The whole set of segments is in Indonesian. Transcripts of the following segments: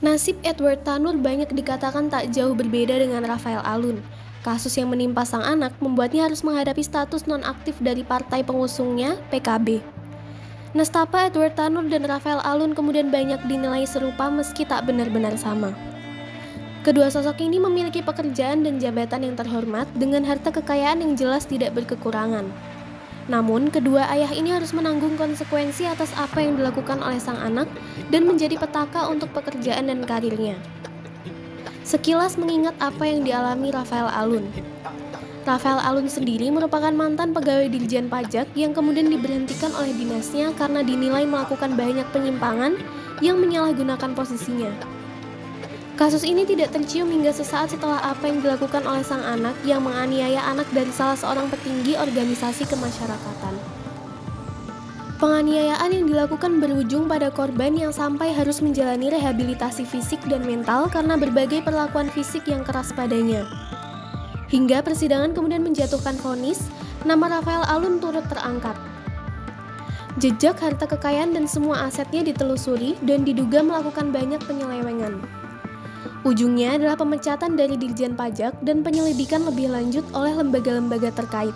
Nasib Edward Tanur banyak dikatakan tak jauh berbeda dengan Rafael Alun. Kasus yang menimpa sang anak membuatnya harus menghadapi status nonaktif dari partai pengusungnya, PKB. Nestapa Edward Tanur dan Rafael Alun kemudian banyak dinilai serupa meski tak benar-benar sama. Kedua sosok ini memiliki pekerjaan dan jabatan yang terhormat dengan harta kekayaan yang jelas tidak berkekurangan. Namun, kedua ayah ini harus menanggung konsekuensi atas apa yang dilakukan oleh sang anak dan menjadi petaka untuk pekerjaan dan karirnya. Sekilas mengingat apa yang dialami Rafael Alun. Rafael Alun sendiri merupakan mantan pegawai Dirjen Pajak yang kemudian diberhentikan oleh dinasnya karena dinilai melakukan banyak penyimpangan yang menyalahgunakan posisinya. Kasus ini tidak tercium hingga sesaat setelah apa yang dilakukan oleh sang anak yang menganiaya anak dari salah seorang petinggi organisasi kemasyarakatan. Penganiayaan yang dilakukan berujung pada korban yang sampai harus menjalani rehabilitasi fisik dan mental karena berbagai perlakuan fisik yang keras padanya. Hingga persidangan kemudian menjatuhkan vonis, nama Rafael Alun turut terangkat. Jejak harta kekayaan dan semua asetnya ditelusuri dan diduga melakukan banyak penyelewengan. Ujungnya adalah pemecatan dari Dirjen Pajak dan penyelidikan lebih lanjut oleh lembaga-lembaga terkait.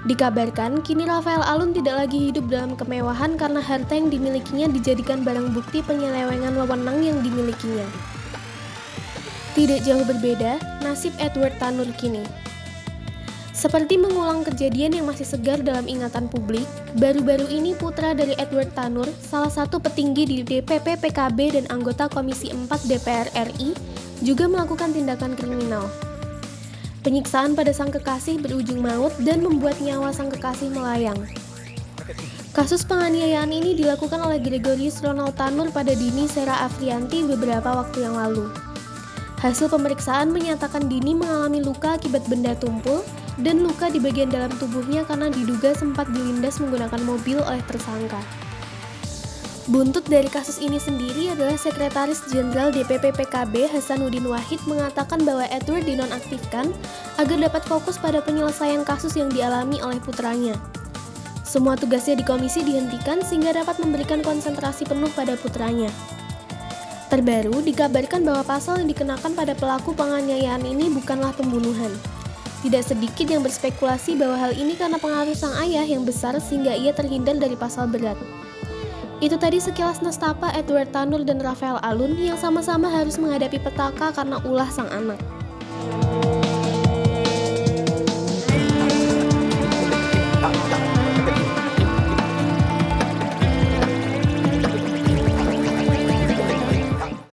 Dikabarkan, kini Rafael Alun tidak lagi hidup dalam kemewahan karena harta yang dimilikinya dijadikan barang bukti penyelewengan wewenang yang dimilikinya. Tidak jauh berbeda, nasib Edward Tanur kini. Seperti mengulang kejadian yang masih segar dalam ingatan publik, baru-baru ini putra dari Edward Tanur, salah satu petinggi di DPP PKB dan anggota Komisi 4 DPR RI, juga melakukan tindakan kriminal. Penyiksaan pada sang kekasih berujung maut dan membuat nyawa sang kekasih melayang. Kasus penganiayaan ini dilakukan oleh Gregorius Ronald Tanur pada Dini Sera Afrianti beberapa waktu yang lalu. Hasil pemeriksaan menyatakan Dini mengalami luka akibat benda tumpul dan luka di bagian dalam tubuhnya karena diduga sempat dilindas menggunakan mobil oleh tersangka. Buntut dari kasus ini sendiri adalah Sekretaris Jenderal DPP PKB Hasanuddin Wahid mengatakan bahwa Edward dinonaktifkan agar dapat fokus pada penyelesaian kasus yang dialami oleh putranya. Semua tugasnya di komisi dihentikan sehingga dapat memberikan konsentrasi penuh pada putranya. Terbaru, dikabarkan bahwa pasal yang dikenakan pada pelaku penganiayaan ini bukanlah pembunuhan. Tidak sedikit yang berspekulasi bahwa hal ini karena pengaruh sang ayah yang besar sehingga ia terhindar dari pasal berat. Itu tadi sekilas nestapa Edward Tanur dan Rafael Alun yang sama-sama harus menghadapi petaka karena ulah sang anak.